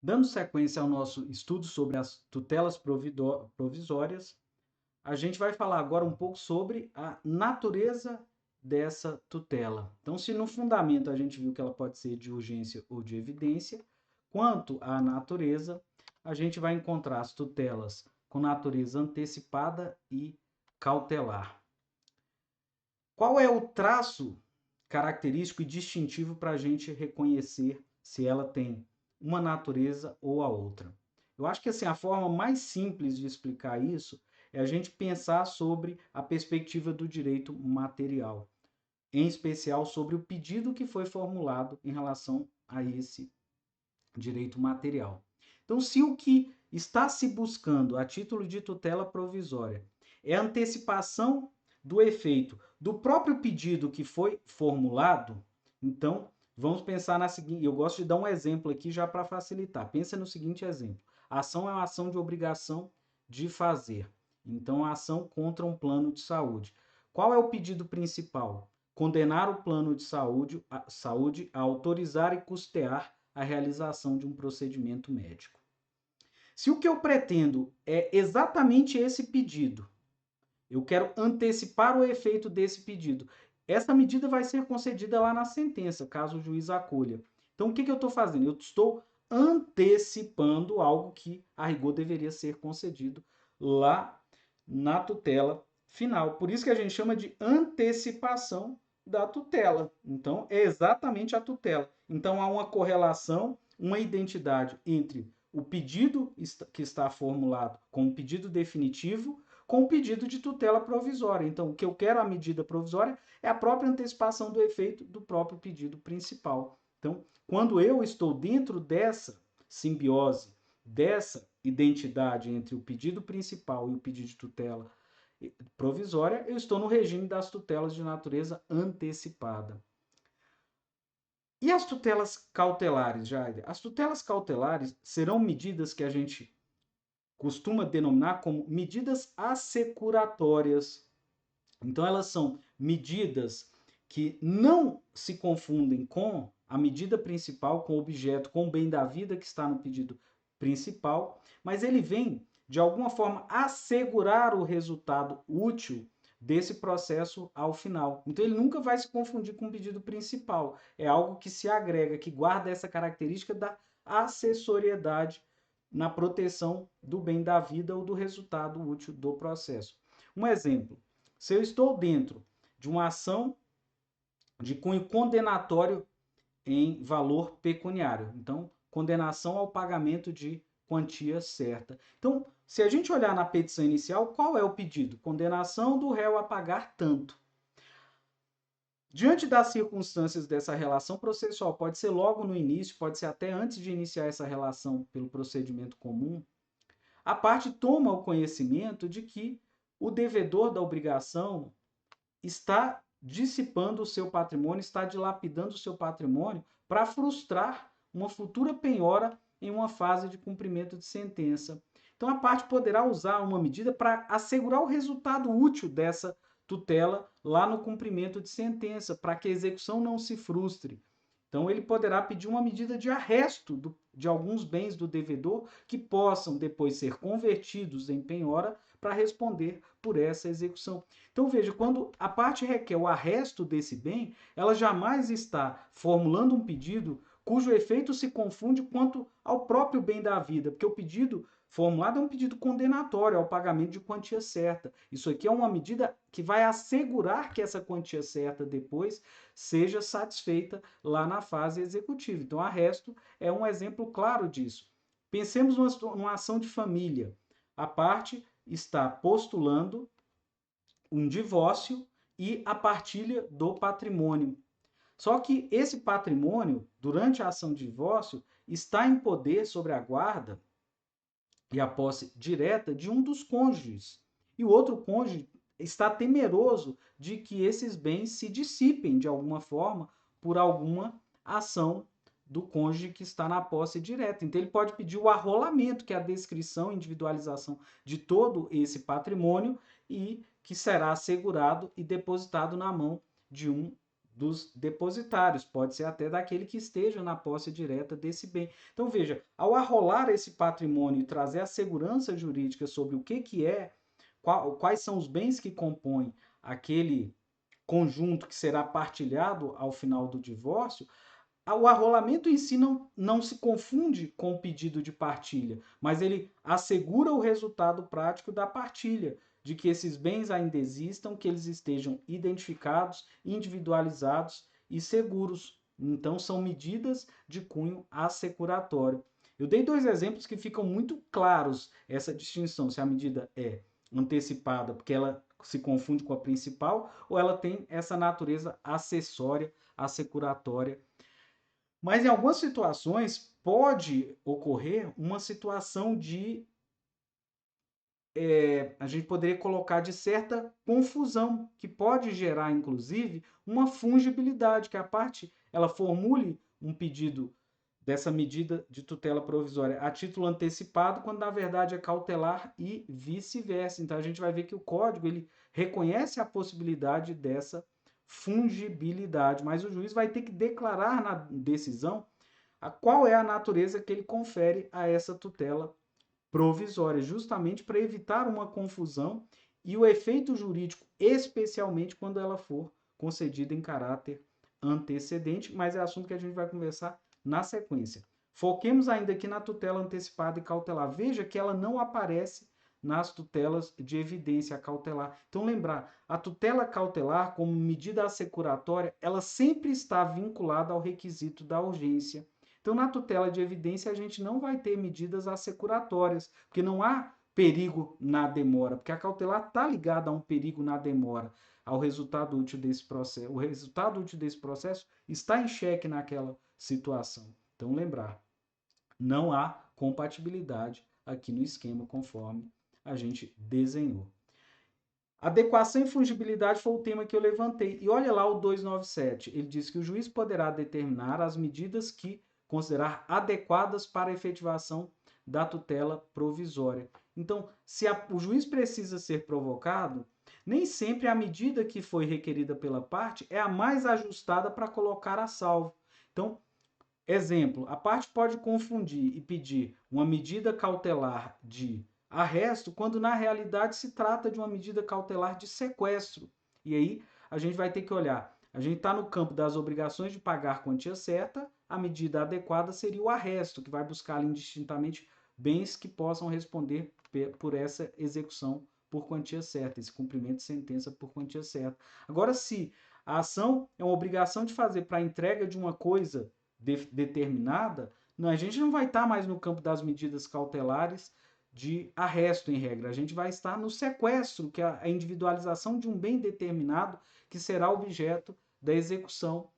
Dando sequência ao nosso estudo sobre as tutelas provisórias, a gente vai falar agora um pouco sobre a natureza dessa tutela. Então, se no fundamento a gente viu que ela pode ser de urgência ou de evidência, quanto à natureza, a gente vai encontrar as tutelas com natureza antecipada e cautelar. Qual é o traço característico e distintivo para a gente reconhecer se ela tem uma natureza ou a outra? Eu acho que assim, a forma mais simples de explicar isso é a gente pensar sobre a perspectiva do direito material, em especial sobre o pedido que foi formulado em relação a esse direito material. Então, se o que está se buscando a título de tutela provisória é a antecipação do efeito do próprio pedido que foi formulado, então vamos pensar na seguinte, eu gosto de dar um exemplo aqui já para facilitar. Pensa no seguinte exemplo. A ação é uma ação de obrigação de fazer. Então, a ação contra um plano de saúde. Qual é o pedido principal? Condenar o plano de saúde a autorizar e custear a realização de um procedimento médico. Se o que eu pretendo é exatamente esse pedido, eu quero antecipar o efeito desse pedido, essa medida vai ser concedida lá na sentença, caso o juiz acolha. Então, o que eu estou fazendo? Eu estou antecipando algo que, a rigor, deveria ser concedido lá na tutela final. Por isso que a gente chama de antecipação da tutela. Então, é exatamente a tutela. Então, há uma correlação, uma identidade entre o pedido que está formulado como pedido definitivo com o pedido de tutela provisória. Então, o que eu quero a medida provisória é a própria antecipação do efeito do próprio pedido principal. Então, quando eu estou dentro dessa simbiose, dessa identidade entre o pedido principal e o pedido de tutela provisória, eu estou no regime das tutelas de natureza antecipada. E as tutelas cautelares, Jair? As tutelas cautelares serão medidas que a gente costuma denominar como medidas assecuratórias. Então, elas são medidas que não se confundem com a medida principal, com o objeto, com o bem da vida que está no pedido principal, mas ele vem, de alguma forma, assegurar o resultado útil desse processo ao final. Então, ele nunca vai se confundir com o pedido principal. É algo que se agrega, que guarda essa característica da acessoriedade na proteção do bem da vida ou do resultado útil do processo. Um exemplo: se eu estou dentro de uma ação de cunho condenatório em valor pecuniário, então, condenação ao pagamento de quantia certa. Então, se a gente olhar na petição inicial, qual é o pedido? Condenação do réu a pagar tanto. Diante das circunstâncias dessa relação processual, pode ser logo no início, pode ser até antes de iniciar essa relação pelo procedimento comum, a parte toma o conhecimento de que o devedor da obrigação está dissipando o seu patrimônio, está dilapidando o seu patrimônio para frustrar uma futura penhora em uma fase de cumprimento de sentença. Então, a parte poderá usar uma medida para assegurar o resultado útil dessa tutela lá no cumprimento de sentença, para que a execução não se frustre. Então, ele poderá pedir uma medida de arresto de alguns bens do devedor que possam depois ser convertidos em penhora para responder por essa execução. Então, veja, quando a parte requer o arresto desse bem, ela jamais está formulando um pedido cujo efeito se confunde quanto ao próprio bem da vida, porque o pedido formulado é um pedido condenatório ao pagamento de quantia certa. Isso aqui é uma medida que vai assegurar que essa quantia certa depois seja satisfeita lá na fase executiva. Então, arresto é um exemplo claro disso. Pensemos numa ação de família. A parte está postulando um divórcio e a partilha do patrimônio. Só que esse patrimônio, durante a ação de divórcio, está em poder sobre a guarda e a posse direta de um dos cônjuges. E o outro cônjuge está temeroso de que esses bens se dissipem de alguma forma por alguma ação do cônjuge que está na posse direta. Então, ele pode pedir o arrolamento, que é a descrição, individualização de todo esse patrimônio e que será assegurado e depositado na mão de um dos depositários, pode ser até daquele que esteja na posse direta desse bem. Então, veja, ao arrolar esse patrimônio e trazer a segurança jurídica sobre o que é, quais são os bens que compõem aquele conjunto que será partilhado ao final do divórcio, o arrolamento em si não se confunde com o pedido de partilha, mas ele assegura o resultado prático da partilha, de que esses bens ainda existam, que eles estejam identificados, individualizados e seguros. Então, são medidas de cunho assecuratório. Eu dei dois exemplos que ficam muito claros essa distinção, se a medida é antecipada, porque ela se confunde com a principal, ou ela tem essa natureza acessória, assecuratória. Mas em algumas situações pode ocorrer uma situação de a gente poderia colocar de certa confusão, que pode gerar, inclusive, uma fungibilidade, que a parte ela formule um pedido dessa medida de tutela provisória a título antecipado, quando na verdade é cautelar e vice-versa. Então a gente vai ver que o código ele reconhece a possibilidade dessa fungibilidade, mas o juiz vai ter que declarar na decisão qual é a natureza que ele confere a essa tutela provisória, justamente para evitar uma confusão e o efeito jurídico, especialmente quando ela for concedida em caráter antecedente, mas é assunto que a gente vai conversar na sequência. Foquemos ainda aqui na tutela antecipada e cautelar. Veja que ela não aparece nas tutelas de evidência cautelar. Então, lembrar, a tutela cautelar, como medida assecuratória, ela sempre está vinculada ao requisito da urgência. Então, na tutela de evidência, a gente não vai ter medidas assecuratórias, porque não há perigo na demora, porque a cautelar está ligada a um perigo na demora, ao resultado útil desse processo. O resultado útil desse processo está em xeque naquela situação. Então, lembrar, não há compatibilidade aqui no esquema conforme a gente desenhou. Adequação e fungibilidade foi o tema que eu levantei. E olha lá o 297. Ele diz que o juiz poderá determinar as medidas que considerar adequadas para a efetivação da tutela provisória. Então, se o juiz precisa ser provocado, nem sempre a medida que foi requerida pela parte é a mais ajustada para colocar a salvo. Então, exemplo, a parte pode confundir e pedir uma medida cautelar de arresto, quando na realidade se trata de uma medida cautelar de sequestro. E aí a gente vai ter que olhar. A gente está no campo das obrigações de pagar quantia certa, a medida adequada seria o arresto, que vai buscar indistintamente bens que possam responder por essa execução por quantia certa, esse cumprimento de sentença por quantia certa. Agora, se a ação é uma obrigação de fazer para a entrega de uma coisa determinada, não, a gente não vai estar mais no campo das medidas cautelares de arresto, em regra. A gente vai estar no sequestro, que é a individualização de um bem determinado que será objeto da execução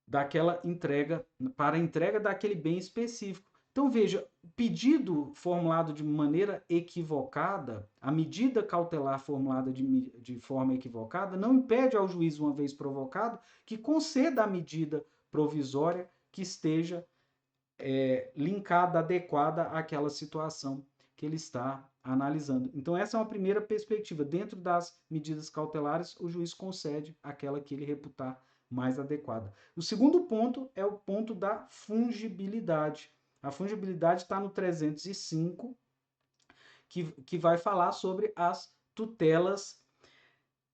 daquela entrega, para a entrega daquele bem específico. Então, veja, o pedido formulado de maneira equivocada, a medida cautelar formulada de forma equivocada, não impede ao juiz, uma vez provocado, que conceda a medida provisória que esteja linkada, adequada àquela situação que ele está analisando. Então, essa é uma primeira perspectiva. Dentro das medidas cautelares, o juiz concede aquela que ele reputar mais adequada. O segundo ponto é o ponto da fungibilidade. A fungibilidade está no 305, que vai falar sobre as tutelas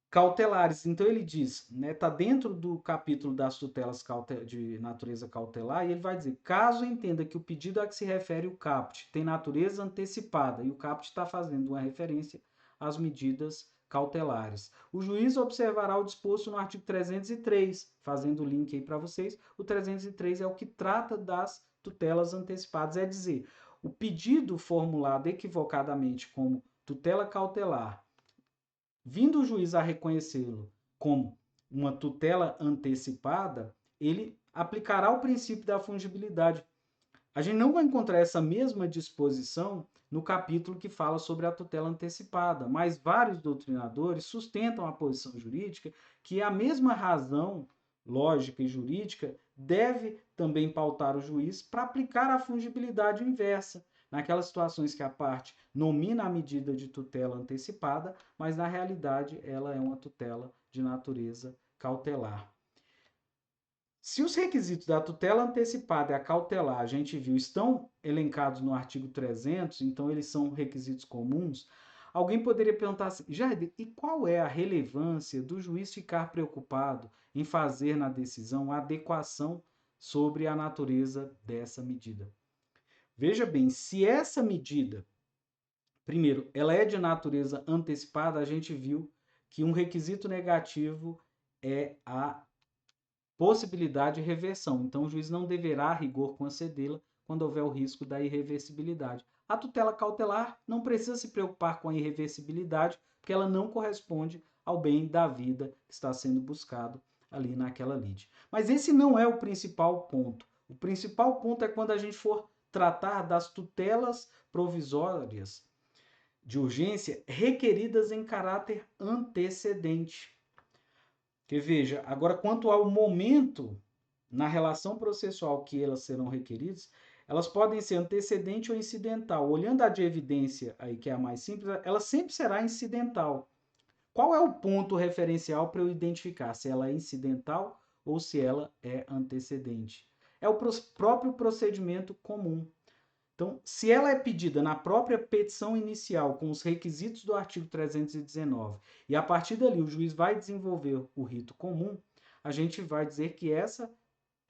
cautelares. Então ele diz, né, está dentro do capítulo das tutelas de natureza cautelar, e ele vai dizer, caso entenda que o pedido a que se refere o caput tem natureza antecipada, e o caput está fazendo uma referência às medidas cautelares, o juiz observará o disposto no artigo 303, fazendo o link aí para vocês. O 303 é o que trata das tutelas antecipadas, é dizer, o pedido formulado equivocadamente como tutela cautelar, vindo o juiz a reconhecê-lo como uma tutela antecipada, ele aplicará o princípio da fungibilidade. A gente não vai encontrar essa mesma disposição no capítulo que fala sobre a tutela antecipada, mas vários doutrinadores sustentam a posição jurídica que a mesma razão lógica e jurídica deve também pautar o juiz para aplicar a fungibilidade inversa, naquelas situações que a parte nomina a medida de tutela antecipada, mas na realidade ela é uma tutela de natureza cautelar. Se os requisitos da tutela antecipada e a cautelar, a gente viu, estão elencados no artigo 300, então eles são requisitos comuns, alguém poderia perguntar assim, Jardim, e qual é a relevância do juiz ficar preocupado em fazer na decisão a adequação sobre a natureza dessa medida? Veja bem, se essa medida, primeiro, ela é de natureza antecipada, a gente viu que um requisito negativo é a possibilidade de reversão. Então, o juiz não deverá, a rigor, concedê-la quando houver o risco da irreversibilidade. A tutela cautelar não precisa se preocupar com a irreversibilidade, porque ela não corresponde ao bem da vida que está sendo buscado ali naquela lide. Mas esse não é o principal ponto. O principal ponto é quando a gente for tratar das tutelas provisórias de urgência requeridas em caráter antecedente. Porque veja, agora quanto ao momento na relação processual que elas serão requeridas, elas podem ser antecedente ou incidental. Olhando a de evidência aí, que é a mais simples, ela sempre será incidental. Qual é o ponto referencial para eu identificar se ela é incidental ou se ela é antecedente? É o próprio procedimento comum. Então, se ela é pedida na própria petição inicial, com os requisitos do artigo 319, e a partir dali o juiz vai desenvolver o rito comum, a gente vai dizer que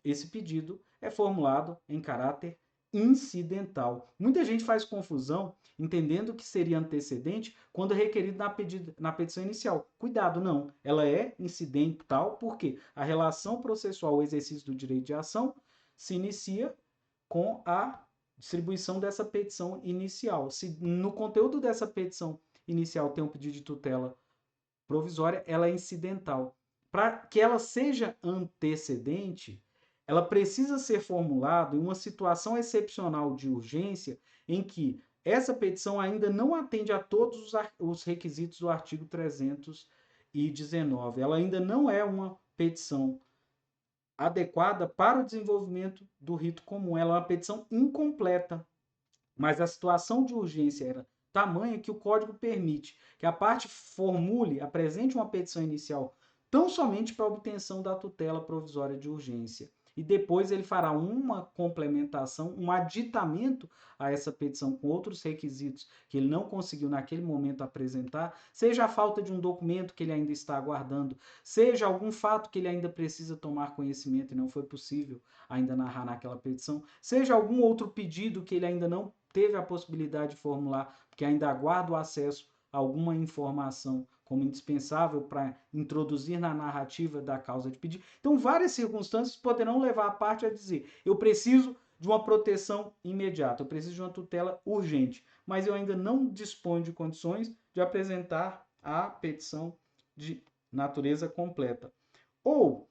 esse pedido é formulado em caráter incidental. Muita gente faz confusão entendendo que seria antecedente quando é requerido na petição inicial. Cuidado, não. Ela é incidental porque a relação processual, o exercício do direito de ação, se inicia com a distribuição dessa petição inicial. Se no conteúdo dessa petição inicial tem um pedido de tutela provisória, ela é incidental. Para que ela seja antecedente, ela precisa ser formulada em uma situação excepcional de urgência em que essa petição ainda não atende a todos os requisitos do artigo 319. Ela ainda não é uma petição adequada para o desenvolvimento do rito comum. Ela é uma petição incompleta, mas a situação de urgência era tamanha que o código permite que a parte formule, apresente uma petição inicial tão somente para a obtenção da tutela provisória de urgência. E depois ele fará uma complementação, um aditamento a essa petição com outros requisitos que ele não conseguiu naquele momento apresentar, seja a falta de um documento que ele ainda está aguardando, seja algum fato que ele ainda precisa tomar conhecimento e não foi possível ainda narrar naquela petição, seja algum outro pedido que ele ainda não teve a possibilidade de formular, porque ainda aguarda o acesso a alguma informação como indispensável para introduzir na narrativa da causa de pedido. Então, várias circunstâncias poderão levar a parte a dizer: eu preciso de uma proteção imediata, eu preciso de uma tutela urgente, mas eu ainda não disponho de condições de apresentar a petição de natureza completa. Ou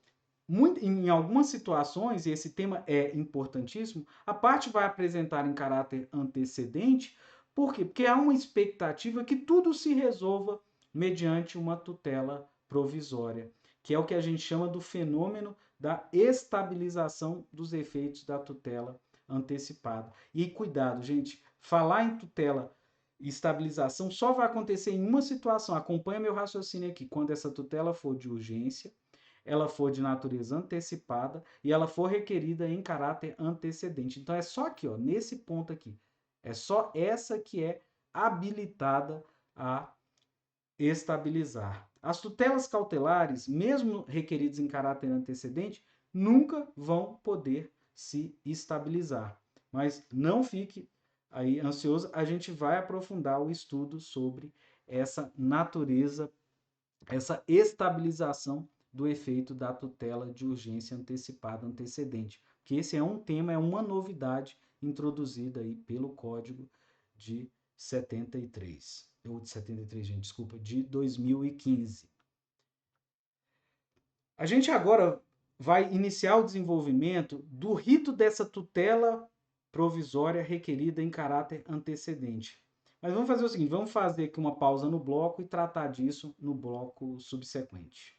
em algumas situações, e esse tema é importantíssimo, a parte vai apresentar em caráter antecedente, por quê? Porque há uma expectativa que tudo se resolva mediante uma tutela provisória, que é o que a gente chama do fenômeno da estabilização dos efeitos da tutela antecipada. E cuidado, gente, falar em tutela e estabilização só vai acontecer em uma situação, acompanha meu raciocínio aqui, quando essa tutela for de urgência, ela for de natureza antecipada e ela for requerida em caráter antecedente. Então é só aqui, ó, nesse ponto aqui. É só essa que é habilitada a estabilizar. As tutelas cautelares, mesmo requeridas em caráter antecedente, nunca vão poder se estabilizar. Mas não fique aí ansioso, a gente vai aprofundar o estudo sobre essa natureza, essa estabilização do efeito da tutela de urgência antecipada antecedente, que esse é um tema, é uma novidade introduzida aí pelo Código de 73, ou de 73, gente, desculpa, de 2015. A gente agora vai iniciar o desenvolvimento do rito dessa tutela provisória requerida em caráter antecedente. Mas vamos fazer o seguinte, vamos fazer aqui uma pausa no bloco e tratar disso no bloco subsequente.